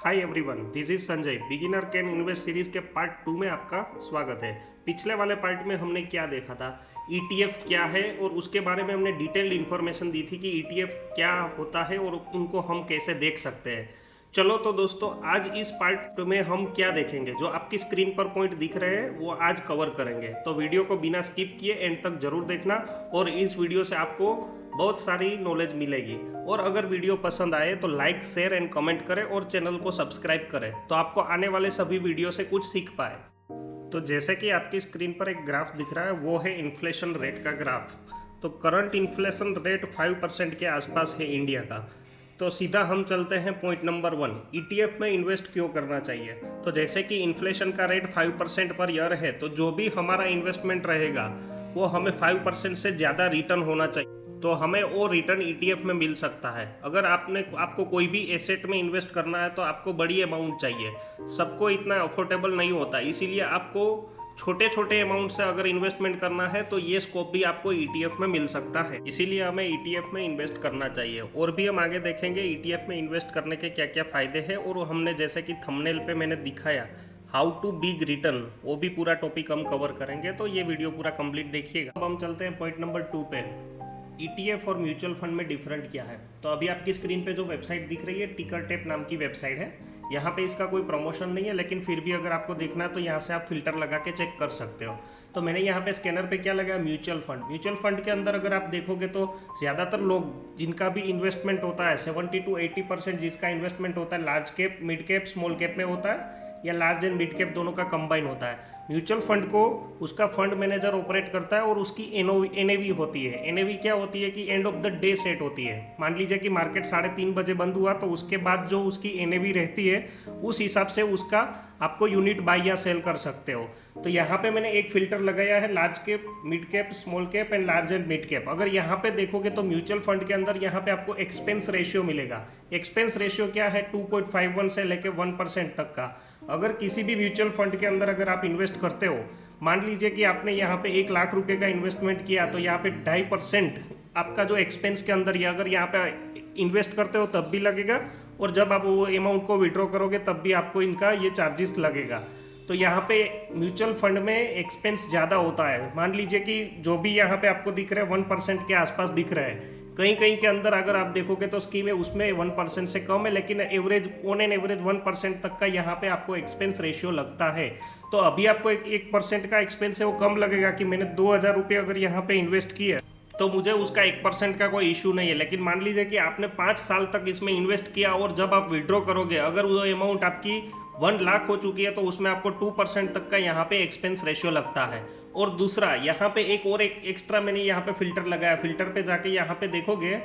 Hi everyone, this is Sanjay. Beginner can invest series के part 2 में आपका स्वागत है। पिछले वाले पार्ट में हमने क्या देखा था, ईटीएफ क्या है और उसके बारे में हमने डिटेल्ड इन्फॉर्मेशन दी थी कि ईटीएफ क्या होता है और उनको हम कैसे देख सकते हैं। चलो तो दोस्तों, आज इस पार्ट में हम क्या देखेंगे, जो आपकी स्क्रीन पर पॉइंट दिख रहे हैं वो आज कवर करेंगे। तो वीडियो को बिना स्किप किए एंड तक जरूर देखना और इस वीडियो से आपको बहुत सारी नॉलेज मिलेगी। और अगर वीडियो पसंद आए तो लाइक, शेयर एंड कमेंट करें और चैनल को सब्सक्राइब करें तो आपको आने वाले सभी वीडियो से कुछ सीख पाए। तो जैसे कि आपकी स्क्रीन पर एक ग्राफ दिख रहा है, वो है इन्फ्लेशन रेट का ग्राफ। तो करंट इन्फ्लेशन रेट 5% के आसपास है इंडिया का। तो सीधा हम चलते हैं पॉइंट नंबर 1, ईटीएफ में इन्वेस्ट क्यों करना चाहिए। तो जैसे कि इन्फ्लेशन का रेट 5% पर ईयर है, तो जो भी हमारा इन्वेस्टमेंट रहेगा वो हमें 5% से ज़्यादा रिटर्न होना चाहिए, तो हमें वो रिटर्न ईटीएफ में मिल सकता है। अगर आपको कोई भी एसेट में इन्वेस्ट करना है तो आपको बड़ी अमाउंट चाहिए, सबको इतना अफोर्डेबल नहीं होता, इसीलिए आपको छोटे छोटे अमाउंट से अगर इन्वेस्टमेंट करना है तो ये स्कोप भी आपको ईटीएफ में मिल सकता है, इसीलिए हमें ईटीएफ में इन्वेस्ट करना चाहिए। और भी हम आगे देखेंगे ईटीएफ में इन्वेस्ट करने के क्या क्या फ़ायदे हैं, और हमने जैसे कि थंबनेल पे मैंने दिखाया हाउ टू बिग रिटर्न, वो भी पूरा टॉपिक हम कवर करेंगे। तो ये वीडियो पूरा कंप्लीट देखिएगा। अब हम चलते हैं पॉइंट नंबर 2 पे, ईटीएफ और म्यूचुअल फंड में डिफरेंट क्या है। तो अभी आपकी स्क्रीन पे जो वेबसाइट दिख रही है, टिकरटेप नाम की वेबसाइट है। यहाँ पे इसका कोई प्रमोशन नहीं है, लेकिन फिर भी अगर आपको देखना है तो यहाँ से आप फिल्टर लगा के चेक कर सकते हो। तो मैंने यहाँ पे स्कैनर पे क्या लगाया, म्यूचुअल फंड। म्यूचुअल फंड के अंदर अगर आप देखोगे तो ज़्यादातर लोग जिनका भी इन्वेस्टमेंट होता है 70 to 80% जिसका इन्वेस्टमेंट होता है large cap, mid cap, small cap में होता है, या लार्ज एंड मिड कैप दोनों का कंबाइन होता है। म्यूचुअल फंड को उसका फंड मैनेजर ऑपरेट करता है और उसकी एनएवी होती है। एनएवी क्या होती है कि end of the day set होती है। मान लीजिए कि मार्केट 3:30 बजे बंद हुआ, तो उसके बाद जो उसकी एनएवी रहती है उस हिसाब से उसका आपको यूनिट बाय या सेल कर सकते हो। तो यहाँ पे मैंने एक फिल्टर लगाया है, large cap, mid cap, small cap and large and mid cap. अगर यहाँ पे देखोगे तो म्यूचुअल फंड के अंदर यहाँ पे आपको एक्सपेंस रेशियो मिलेगा। एक्सपेंस रेशियो क्या है, 2.51 से लेके 1% तक का। अगर किसी भी म्यूचुअल फंड के अंदर अगर आप इन्वेस्ट करते हो, मान लीजिए कि आपने यहाँ पे 1 लाख रुपए का इन्वेस्टमेंट किया, तो यहाँ पे 2.5% आपका जो एक्सपेंस के अंदर, या अगर यहाँ पे इन्वेस्ट करते हो तब भी लगेगा, और जब आप वो अमाउंट को विड्रॉ करोगे तब भी आपको इनका ये चार्जेस लगेगा। तो यहाँ पे म्यूचुअल फंड में एक्सपेंस ज़्यादा होता है। मान लीजिए कि जो भी यहाँ पे आपको दिख रहा है 1% के आसपास दिख रहा है। कहीं कहीं के अंदर अगर आप देखोगे तो स्कीम है उसमें 1% से कम है, लेकिन एवरेज, ऑन एन एवरेज 1% तक का यहाँ पे आपको एक्सपेंस रेशियो लगता है। तो अभी आपको 1% का एक्सपेंस है वो कम लगेगा कि मैंने 2,000 रुपये अगर यहाँ पे इन्वेस्ट किए तो मुझे उसका 1% का कोई इशू नहीं है। लेकिन मान लीजिए कि आपने 5 साल तक इसमें इन्वेस्ट किया और जब आप विड्रॉ करोगे, अगर वो अमाउंट आपकी 1 लाख हो चुकी है, तो उसमें आपको 2% तक का यहाँ पे एक्सपेंस रेशियो लगता है। और दूसरा यहाँ पे एक एक्स्ट्रा मैंने यहाँ पे फिल्टर लगाया। फिल्टर पे जाके यहाँ पे देखोगे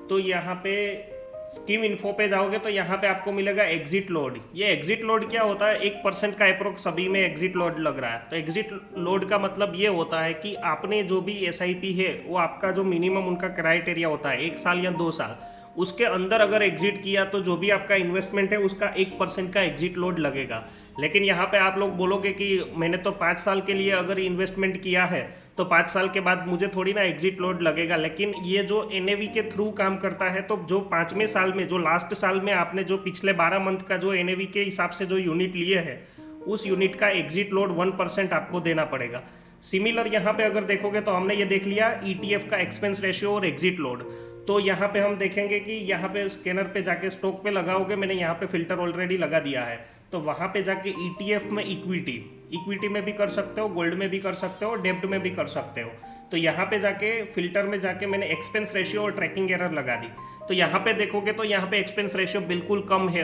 तो यहाँ पे स्कीम इन्फो पे जाओगे तो यहाँ पे आपको मिलेगा एग्जिट लोड। ये एग्जिट लोड क्या होता है, 1% का अप्रोक्स सभी में एग्जिट लोड लग रहा है। तो एग्जिट लोड का मतलब ये होता है कि आपने जो भी एसआईपी है वो आपका जो मिनिमम उनका क्राइटेरिया होता है 1 साल या 2 साल, उसके अंदर अगर एग्जिट किया तो जो भी आपका इन्वेस्टमेंट है उसका 1% का एग्जिट लोड लगेगा। लेकिन यहाँ पे आप लोग बोलोगे कि मैंने तो 5 साल के लिए अगर इन्वेस्टमेंट किया है तो 5 साल के बाद मुझे थोड़ी ना एग्जिट लोड लगेगा। लेकिन ये जो एनएवी के थ्रू काम करता है, तो जो 5वें साल में, जो लास्ट साल में आपने जो पिछले 12 मंथ का जो एनएवी के हिसाब से जो यूनिट लिए है, उस यूनिट का एग्जिट लोड 1% आपको देना पड़ेगा। सिमिलर यहाँ पे अगर देखोगे तो हमने ये देख लिया ईटीएफ का एक्सपेंस रेशियो और एग्जिट लोड। तो यहाँ पे हम देखेंगे कि यहाँ पे स्कैनर पे जाके स्टॉक पे लगाओगे, मैंने यहाँ पे फिल्टर ऑलरेडी लगा दिया है। तो वहाँ पे जाके ईटीएफ में इक्विटी में भी कर सकते हो, गोल्ड में भी कर सकते हो, डेब्ट में भी कर सकते हो। तो यहाँ पे जाके फिल्टर में जाके मैंने एक्सपेंस रेशियो और ट्रैकिंग एरर लगा दी। तो यहाँ पे देखोगे तो यहाँ पे एक्सपेंस रेशियो बिल्कुल कम है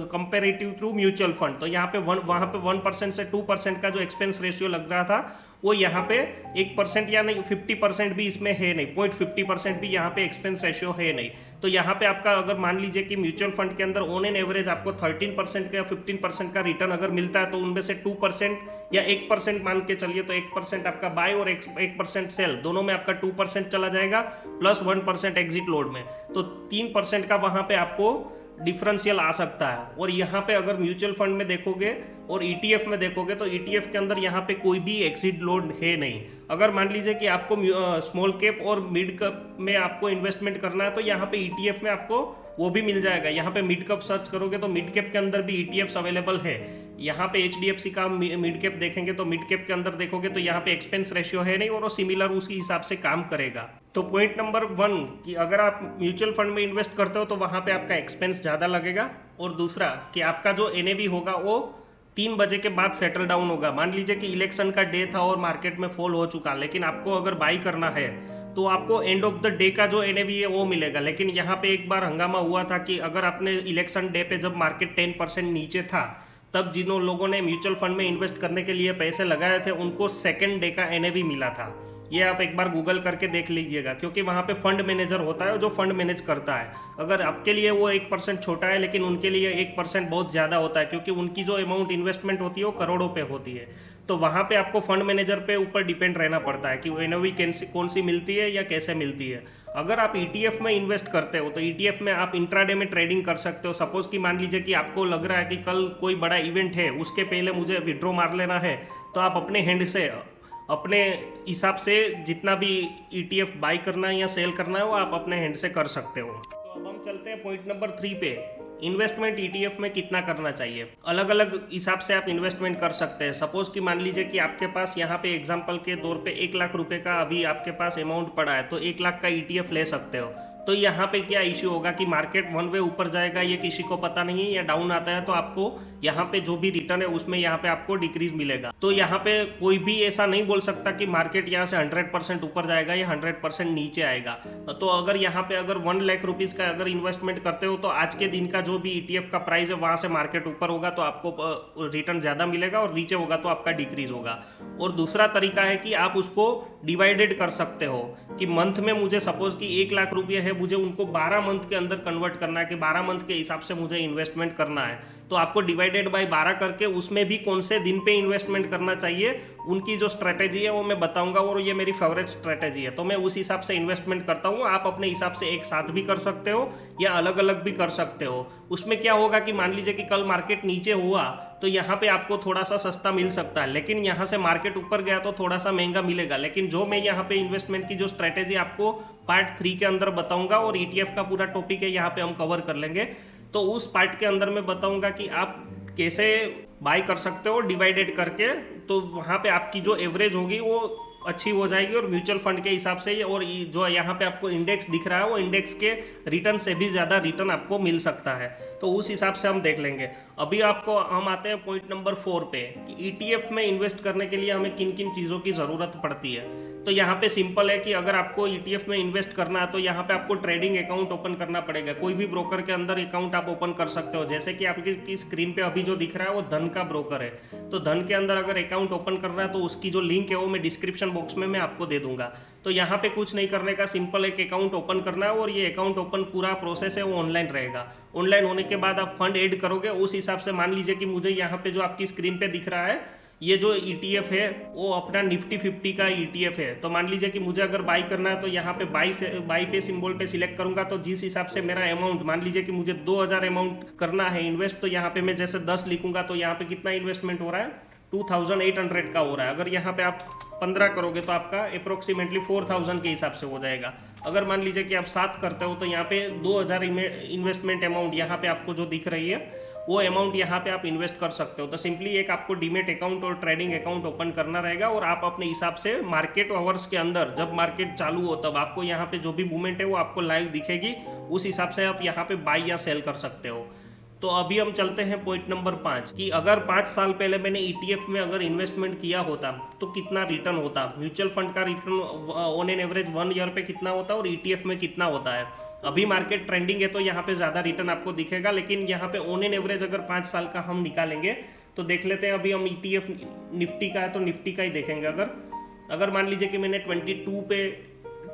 कंपेरेटिव टू म्यूचुअल फंड। तो यहाँ पे वहाँ पे 1% से 2% का जो एक्सपेंस रेशियो लग रहा था वो यहाँ पे 1% या नहीं 50% भी इसमें है नहीं, 0.50% भी यहाँ पे एक्सपेंस रेशियो है नहीं। तो यहाँ पे आपका अगर मान लीजिए कि म्यूचुअल फंड के अंदर ऑन एन एवरेज आपको 13% का या 15% का रिटर्न अगर मिलता है, तो उनमें से 2% या 1% मान के चलिए, तो 1% आपका बाय और 1% सेल, दोनों में आपका 2% चला जाएगा प्लस 1% एग्जिट लोड में। तो 3% का वहाँ पे आपको डिफरेंशियल आ सकता है। और यहाँ पे अगर म्यूचुअल फंड में देखोगे और ईटीएफ में देखोगे तो ईटीएफ के अंदर यहाँ पे कोई भी एग्जिट लोड है नहीं। अगर मान लीजिए कि आपको स्मॉल कैप और मिड कैप में आपको इन्वेस्टमेंट करना है, तो यहाँ पे ईटीएफ में आपको वो भी मिल जाएगा। यहाँ पे मिड कैप सर्च करोगे तो मिड कैप के अंदर भी ETFs अवेलेबल है। यहाँ पे HDFC का मिड कैप देखेंगे तो मिड कैप के अंदर देखोगे तो यहाँ पे एक्सपेंस रेशियो है नहीं और वो सिमिलर उसी हिसाब से काम करेगा। तो पॉइंट नंबर 1 कि अगर आप म्यूचुअल फंड में इन्वेस्ट करते हो तो वहाँ पे आपका एक्सपेंस ज़्यादा लगेगा, और दूसरा कि आपका जो NAV होगा वो 3 बजे के बाद सेटल डाउन होगा। मान लीजिए कि इलेक्शन का डे था और मार्केट में फॉल हो चुका, लेकिन आपको अगर बाई करना है तो आपको एंड ऑफ द डे का जो NAV है वो मिलेगा। लेकिन यहाँ पे एक बार हंगामा हुआ था कि अगर आपने इलेक्शन डे पे जब मार्केट 10% नीचे था तब जिन लोगों ने म्यूचुअल फंड में इन्वेस्ट करने के लिए पैसे लगाए थे उनको सेकेंड डे का NAV मिला था। ये आप एक बार गूगल करके देख लीजिएगा, क्योंकि वहाँ पे फंड मैनेजर होता है जो फंड मैनेज करता है। अगर आपके लिए वो 1% छोटा है, लेकिन उनके लिए 1% बहुत ज़्यादा होता है, क्योंकि उनकी जो अमाउंट इन्वेस्टमेंट होती है वो करोड़ों पे होती है। तो वहाँ पे आपको फंड मैनेजर पे ऊपर डिपेंड रहना पड़ता है कि NAV कौन सी मिलती है या कैसे मिलती है। अगर आप ETF में इन्वेस्ट करते हो तो ETF में आप इंट्राडे में ट्रेडिंग कर सकते हो। सपोज कि मान लीजिए कि आपको लग रहा है कि कल कोई बड़ा इवेंट है, उसके पहले मुझे विड्रॉ मार लेना है, तो आप अपने हैंड से अपने हिसाब से जितना भी ETF बाई करना है या सेल करना है वो आप अपने हैंड से कर सकते हो। तो अब हम चलते हैं पॉइंट नंबर 3 पे, इन्वेस्टमेंट ETF में कितना करना चाहिए। अलग अलग हिसाब से आप इन्वेस्टमेंट कर सकते हैं। सपोज कि मान लीजिए कि आपके पास यहाँ पे एग्जांपल के तौर पे 1 लाख रुपए का अभी आपके पास अमाउंट पड़ा है, तो 1 लाख का ETF ले सकते हो। तो यहाँ पे क्या इश्यू होगा कि मार्केट वन वे ऊपर जाएगा ये किसी को पता नहीं है, या डाउन आता है तो आपको यहाँ पे जो भी रिटर्न है उसमें यहाँ पे आपको डिक्रीज मिलेगा। तो यहाँ पे कोई भी ऐसा नहीं बोल सकता कि मार्केट यहाँ से 100% ऊपर जाएगा या 100% नीचे आएगा। तो अगर यहाँ पे अगर 1 लाख रुपीज का अगर इन्वेस्टमेंट करते हो तो आज के दिन का जो भी ETF का प्राइस है वहाँ से मार्केट ऊपर होगा तो आपको रिटर्न ज़्यादा मिलेगा, और नीचे होगा तो आपका डिक्रीज होगा। और दूसरा तरीका है कि आप उसको डिवाइडेड कर सकते हो कि मंथ में मुझे सपोज कि 1 लाख रुपये है, मुझे उनको 12 मंथ के अंदर कन्वर्ट करना है कि 12 मंथ के हिसाब से मुझे इन्वेस्टमेंट करना है। तो आपको डिवाइडेड बाय 12 करके उसमें भी कौन से दिन पे इन्वेस्टमेंट करना चाहिए उनकी जो स्ट्रेटेजी है वो मैं बताऊंगा, और ये मेरी फेवरेट स्ट्रेटेजी है। तो मैं उस हिसाब से इन्वेस्टमेंट करता हूँ। आप अपने हिसाब से एक साथ भी कर सकते हो या अलग अलग भी कर सकते हो। उसमें क्या होगा कि मान लीजिए कि कल मार्केट नीचे हुआ तो यहाँ पे आपको थोड़ा सा सस्ता मिल सकता है, लेकिन यहाँ से मार्केट ऊपर गया तो थोड़ा सा महंगा मिलेगा। लेकिन जो मैं यहाँ पे इन्वेस्टमेंट की जो स्ट्रेटेजी आपको पार्ट 3 के अंदर बताऊंगा, और ETF का पूरा टॉपिक है यहाँ पे हम कवर कर लेंगे, तो उस पार्ट के अंदर मैं बताऊंगा कि आप कैसे बाय कर सकते हो डिवाइडेड करके। तो वहाँ पे आपकी जो एवरेज होगी वो अच्छी हो जाएगी, और म्यूचुअल फंड के हिसाब से, और जो यहाँ पे आपको इंडेक्स दिख रहा है वो इंडेक्स के रिटर्न से भी ज़्यादा रिटर्न आपको मिल सकता है। तो उस हिसाब से हम देख लेंगे। अभी आपको हम आते हैं पॉइंट नंबर 4 पे कि ETF में इन्वेस्ट करने के लिए हमें किन किन चीज़ों की ज़रूरत पड़ती है। तो यहाँ पे सिंपल है कि अगर आपको ETF में इन्वेस्ट करना है तो यहाँ पे आपको ट्रेडिंग अकाउंट ओपन करना पड़ेगा। कोई भी ब्रोकर के अंदर अकाउंट आप ओपन कर सकते हो। जैसे कि आपकी स्क्रीन पे अभी जो दिख रहा है वो धन का ब्रोकर है, तो धन के अंदर अगर अकाउंट ओपन करना है तो उसकी जो लिंक है वो मैं डिस्क्रिप्शन बॉक्स में मैं आपको दे दूंगा। तो यहाँ पे कुछ नहीं करने का, सिंपल एक अकाउंट ओपन करना है, और ये अकाउंट ओपन पूरा प्रोसेस है वो ऑनलाइन रहेगा। ऑनलाइन होने के बाद आप फंड ऐड करोगे उस हिसाब से। मान लीजिए कि मुझे यहाँ पे जो आपकी स्क्रीन पे दिख रहा है ये जो ETF है वो अपना निफ्टी 50 का ETF है। तो मान लीजिए कि मुझे अगर बाई करना है तो यहाँ पे बाई पे सिंबल पे सिलेक्ट करूंगा, तो जिस हिसाब से मेरा अमाउंट, मान लीजिए कि मुझे 2000 अमाउंट करना है इन्वेस्ट, तो यहाँ पे मैं जैसे 10 लिखूंगा तो यहाँ पे कितना इन्वेस्टमेंट हो रहा है 2800 का हो रहा है। अगर यहाँ पे आप 15 करोगे तो आपका अप्रोक्सीमेटली 4000 के हिसाब से हो जाएगा। अगर मान लीजिए कि आप 7 करते हो तो यहाँ पे 2000 इन्वेस्टमेंट अमाउंट यहाँ पे आपको जो दिख रही है वो अमाउंट यहाँ पे आप इन्वेस्ट कर सकते हो। तो सिंपली एक आपको डीमेट अकाउंट और ट्रेडिंग अकाउंट ओपन करना रहेगा, और आप अपने हिसाब से मार्केट आवर्स के अंदर जब मार्केट चालू हो तब आपको यहाँ पे जो भी मूवमेंट है वो आपको लाइव दिखेगी। उस हिसाब से आप यहाँ पे बाई या सेल कर सकते हो। तो अभी हम चलते हैं पॉइंट नंबर 5 कि अगर 5 साल पहले मैंने ETF में अगर इन्वेस्टमेंट किया होता तो कितना रिटर्न होता। म्यूचुअल फंड का return on an average 1 year पे कितना होता है और ETF में कितना होता है। अभी मार्केट ट्रेंडिंग है तो यहाँ पे ज़्यादा रिटर्न आपको दिखेगा, लेकिन यहाँ पे ऑन एन एवरेज अगर 5 साल का हम निकालेंगे तो देख लेते हैं। अभी हम ETF निफ्टी का है तो निफ्टी का ही देखेंगे। अगर मान लीजिए कि मैंने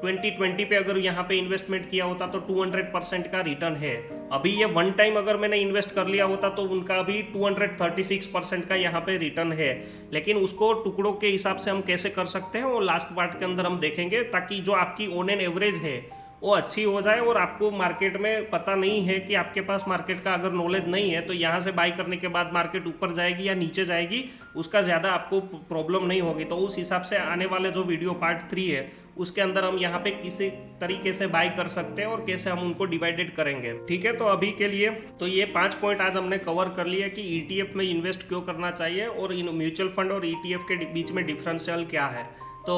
2020 पे अगर यहाँ पे इन्वेस्टमेंट किया होता तो 200% का रिटर्न है। अभी ये वन टाइम अगर मैंने इन्वेस्ट कर लिया होता तो उनका अभी 236% का यहाँ पे रिटर्न है। लेकिन उसको टुकड़ों के हिसाब से हम कैसे कर सकते हैं वो लास्ट पार्ट के अंदर हम देखेंगे, ताकि जो आपकी ऑन एन एवरेज है वो अच्छी हो जाए। और आपको मार्केट में पता नहीं है कि आपके पास मार्केट का अगर नॉलेज नहीं है तो यहाँ से बाई करने के बाद मार्केट ऊपर जाएगी या नीचे जाएगी उसका ज़्यादा आपको प्रॉब्लम नहीं होगी। तो उस हिसाब से आने वाले जो वीडियो पार्ट 3 है उसके अंदर हम यहाँ पे किसी तरीके से बाय कर सकते हैं और कैसे हम उनको डिवाइडेड करेंगे। ठीक है, तो अभी के लिए तो ये 5 पॉइंट आज हमने कवर कर लिया कि ETF में इन्वेस्ट क्यों करना चाहिए और इन म्यूचुअल फंड और ETF के बीच में डिफरेंशियल क्या है। तो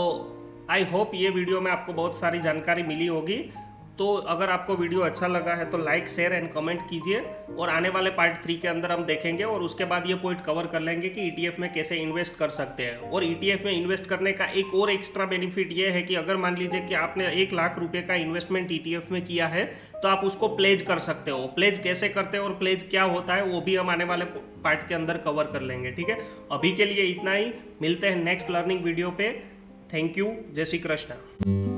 आई होप ये वीडियो में आपको बहुत सारी जानकारी मिली होगी। तो अगर आपको वीडियो अच्छा लगा है तो लाइक, शेयर एंड कमेंट कीजिए, और आने वाले पार्ट 3 के अंदर हम देखेंगे और उसके बाद ये पॉइंट कवर कर लेंगे कि ETF में कैसे इन्वेस्ट कर सकते हैं। और ETF में इन्वेस्ट करने का एक और एक्स्ट्रा बेनिफिट ये है कि अगर मान लीजिए कि आपने 1 लाख रुपए का इन्वेस्टमेंट ETF में किया है तो आप उसको प्लेज कर सकते हो। प्लेज कैसे करते हैं और प्लेज क्या होता है वो भी हम आने वाले पार्ट के अंदर कवर कर लेंगे। ठीक है, अभी के लिए इतना ही, मिलते हैं नेक्स्ट लर्निंग वीडियो पे। थैंक यू, जय श्री कृष्ण।